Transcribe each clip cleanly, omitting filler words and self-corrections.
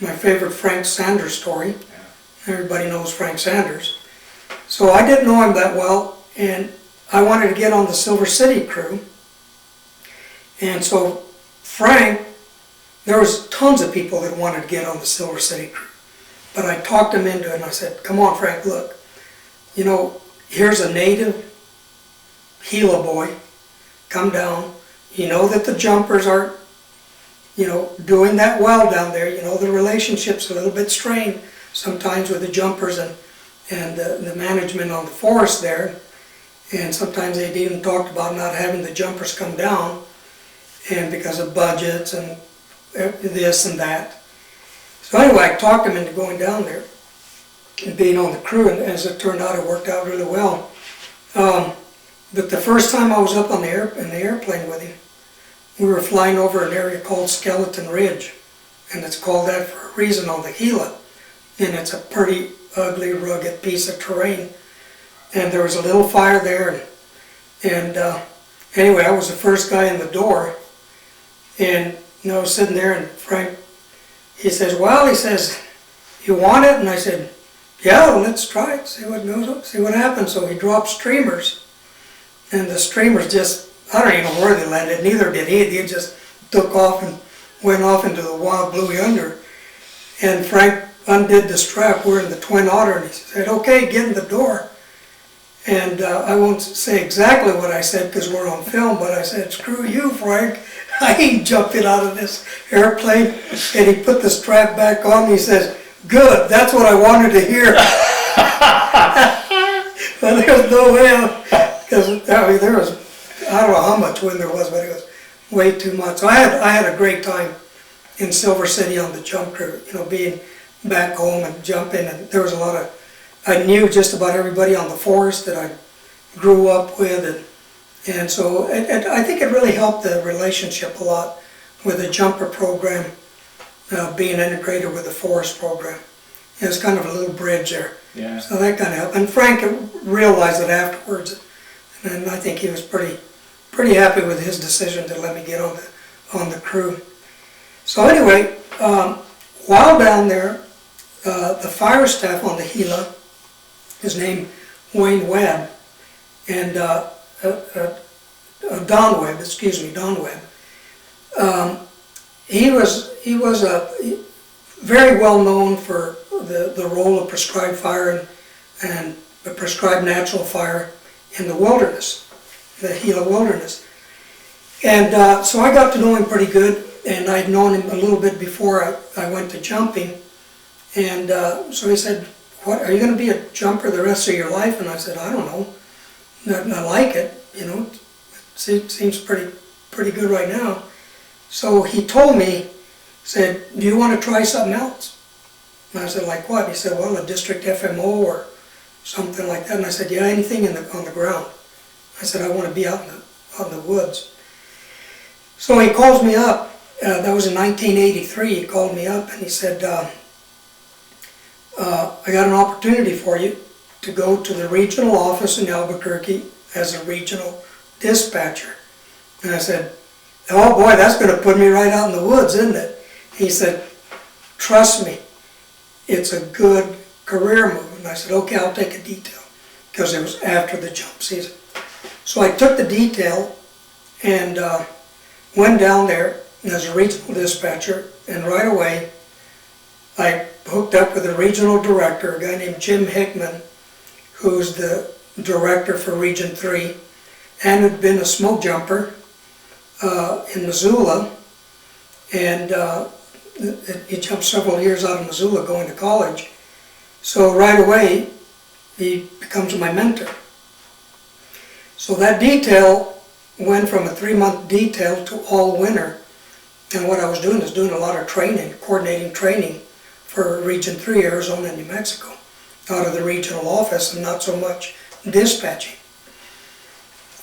my favorite Frank Sanders story. Everybody knows Frank Sanders. So I didn't know him that well, and I wanted to get on the Silver City crew. And so Frank, there was tons of people that wanted to get on the Silver City crew. But I talked him into it, and I said, come on, Frank, look, you know, here's a native Gila boy, come down. You know that the jumpers aren't, you know, doing that well down there. You know, the relationship's a little bit strained sometimes with the jumpers and the management on the forest there. And sometimes they'd even talked about not having the jumpers come down, and because of budgets and this and that. So anyway, I talked him into going down there and being on the crew, and as it turned out, it worked out really well. But the first time I was up on the airplane with him, we were flying over an area called Skeleton Ridge, and it's called that for a reason on the Gila. And it's a pretty ugly, rugged piece of terrain. And there was a little fire there, and anyway, I was the first guy in the door, and you know, I was sitting there, and Frank, he says, well, he says, you want it? And I said, yeah, well, let's try it, see what goes up, see what happens. So he dropped streamers, and the streamers just, I don't even know where they landed, neither did he. He just took off and went off into the wild blue yonder. And Frank undid the strap, we're in the Twin Otter, and he said, okay, get in the door. And I won't say exactly what I said because we're on film, but I said, screw you, Frank. I ain't jumping out of this airplane. And he put the strap back on, and he says, good, that's what I wanted to hear. But there's no way, because I mean, there was, I don't know how much wind there was, but it was way too much. So I had a great time in Silver City on the jump crew, you know, being back home and jumping, and there was a lot of, I knew just about everybody on the forest that I grew up with, and so I think it really helped the relationship a lot with the jumper program being integrated with the forest program. It was kind of a little bridge there. Yeah. So that kind of helped. And Frank realized it afterwards, and I think he was pretty happy with his decision to let me get on the crew. So anyway, while down there, the fire staff on the Gila, his name Wayne Webb, and Don Webb, Don Webb. He was very well known for the role of prescribed fire and prescribed natural fire in the wilderness, the Gila wilderness. And so I got to know him pretty good, and I'd known him a little bit before I went to jumping. And so he said, what, are you going to be a jumper the rest of your life? And I said, I don't know. I like it, you know. It seems pretty good right now. So he told me, said, do you want to try something else? And I said, like what? He said, well, a district FMO or something like that. And I said, yeah, anything on the ground. I said, I want to be out in the woods. So he calls me up. That was in 1983. He called me up and he said, I got an opportunity for you to go to the regional office in Albuquerque as a regional dispatcher. And I said, oh boy, that's going to put me right out in the woods, isn't it? He said, trust me, it's a good career move. And I said, okay, I'll take a detail, because it was after the jump season. So I took the detail and went down there as a regional dispatcher, and right away I hooked up with a regional director, a guy named Jim Hickman, who's the director for Region 3, and had been a smoke jumper in Missoula, and he jumped several years out of Missoula going to college. So right away, he becomes my mentor. So that detail went from a 3-month detail to all winter, and what I was doing is doing a lot of training, coordinating training for Region 3, Arizona and New Mexico, out of the regional office, and not so much dispatching.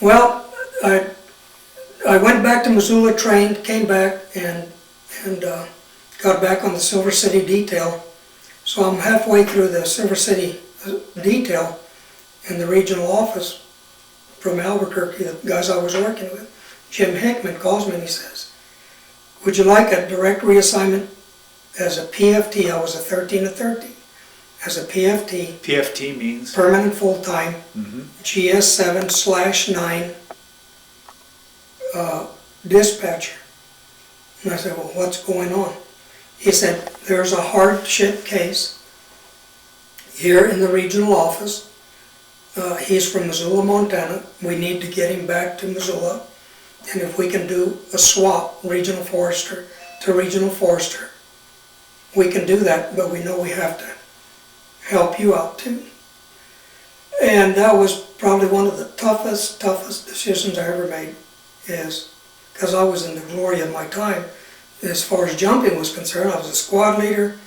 Well, I went back to Missoula, trained, came back, and got back on the Silver City detail. So I'm halfway through the Silver City detail in the regional office from Albuquerque, the guys I was working with. Jim Hickman calls me and he says, would you like a direct reassignment As a PFT, I was a 13 to 13. As a PFT, PFT means? permanent full-time, Mm-hmm. GS7/9 dispatcher. And I said, well, what's going on? He said, there's a hardship case here in the regional office. He's from Missoula, Montana. We need to get him back to Missoula. And if we can do a swap, regional forester to regional forester, we can do that, but we know we have to help you out too. And that was probably one of the toughest decisions I ever made, is because I was in the glory of my time. As far as jumping was concerned, I was a squad leader.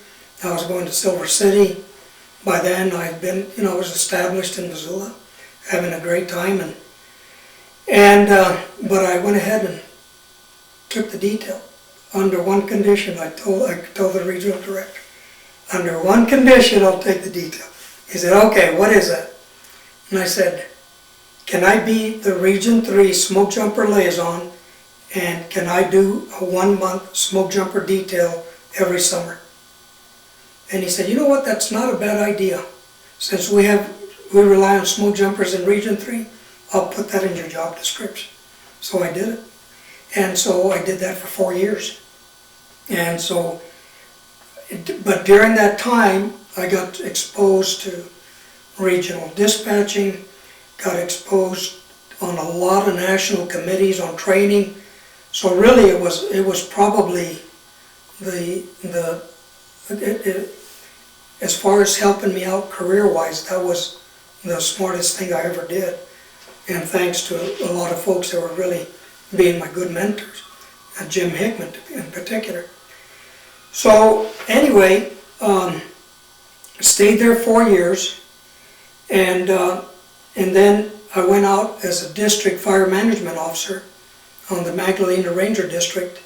I was going to Silver City. By then, I'd been, I was established in Missoula, having a great time, but I went ahead and took the detail. Under one condition, I told the regional director, under one condition, I'll take the detail. He said, okay, what is that? And I said, can I be the Region 3 smoke jumper liaison, and can I do a 1-month smoke jumper detail every summer? And he said, you know what, that's not a bad idea. Since we rely on smoke jumpers in Region 3, I'll put that in your job description. So I did it. And so I did that for 4 years. And so, but during that time, I got exposed to regional dispatching, got exposed on a lot of national committees on training. So really it was probably as far as helping me out career-wise, that was the smartest thing I ever did. And thanks to a lot of folks that were really being my good mentors, Jim Hickman in particular. So anyway, stayed there 4 years, and then I went out as a district fire management officer on the Magdalena Ranger District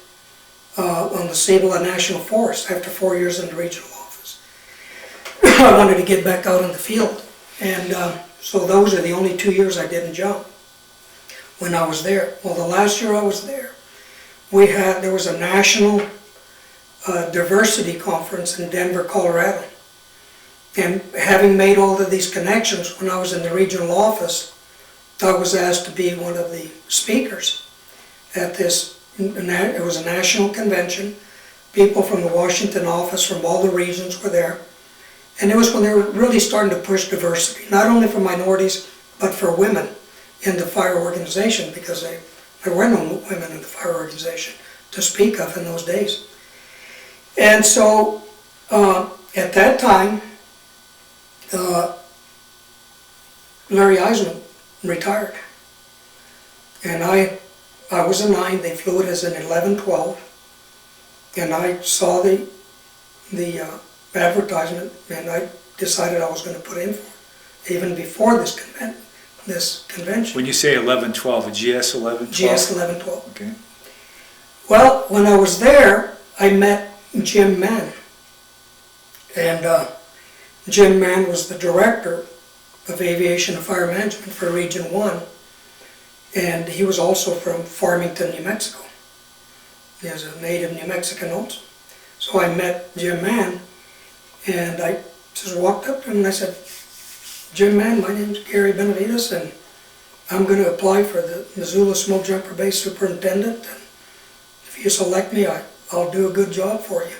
on the Cibola National Forest after 4 years in the regional office. I wanted to get back out in the field, and so those are the only 2 years I didn't jump when I was there. Well, the last year I was there, there was a national diversity conference in Denver, Colorado. And having made all of these connections when I was in the regional office, I was asked to be one of the speakers at this. It was a national convention. People from the Washington office from all the regions were there. And it was when they were really starting to push diversity, not only for minorities, but for women in the fire organization, because there were no women in the fire organization to speak of in those days. And so at that time, Larry Eisman retired. And I was a 9, they flew it as an 11-12, and I saw the advertisement, and I decided I was going to put in for it, even before this convention. When you say 11-12, a GS 11-12? GS 11-12. Okay. Well, when I was there, I met Jim Mann. And Jim Mann was the director of aviation and fire management for Region 1. And he was also from Farmington, New Mexico. He was a native New Mexican also. So I met Jim Mann, and I just walked up to him and I said, Jim Mann, my name's Gary Benavidez, and I'm going to apply for the Missoula Smokejumper Base Superintendent. And if you select me, I'll do a good job for you.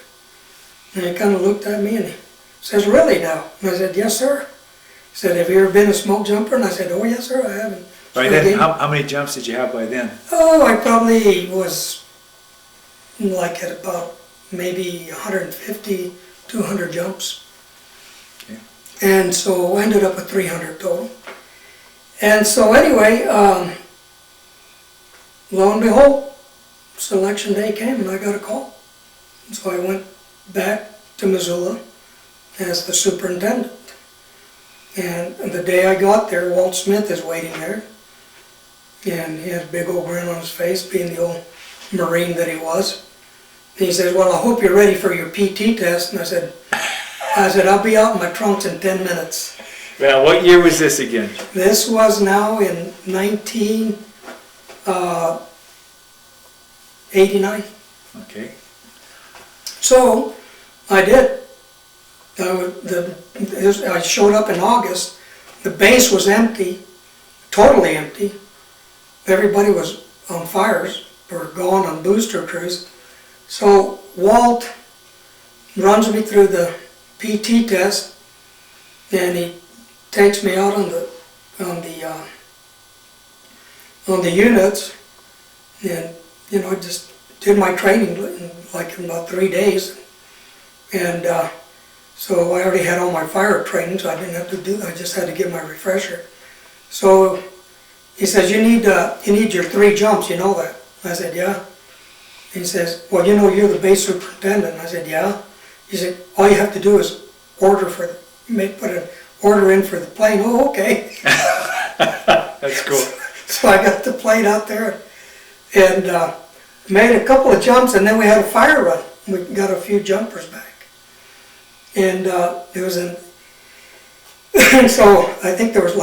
And he kind of looked at me and he says, really now? And I said, yes, sir. He said, have you ever been a smoke jumper? And I said, oh, yes, sir, I haven't. By then, how many jumps did you have by then? Oh, I probably was like at about maybe 150, 200 jumps. Okay. And so I ended up with 300 total. And so anyway, lo and behold, selection day came and I got a call. And so I went back to Missoula as the superintendent. And the day I got there, Walt Smith is waiting there. And he had a big old grin on his face, being the old Marine that he was. And he says, well, I hope you're ready for your PT test. And I said, I'll be out in my trunks in 10 minutes. Well, what year was this again? This was now in 1989. Okay. So I did. I showed up in August, the base was empty, totally empty. Everybody was on fires or going on booster crews. So Walt runs me through the PT test, and he takes me out on the units, and just did my training in about 3 days, and so I already had all my fire training, so I didn't have to I just had to get my refresher. So he says, you need your 3 jumps, you know that? I said, yeah. He says, well, you're the base superintendent. I said, yeah. He said, all you have to do is put an order in for the plane. Oh, okay. That's cool. So I got the plane out there and made a couple of jumps, and then we had a fire run. We got a few jumpers back. And it was so I think there was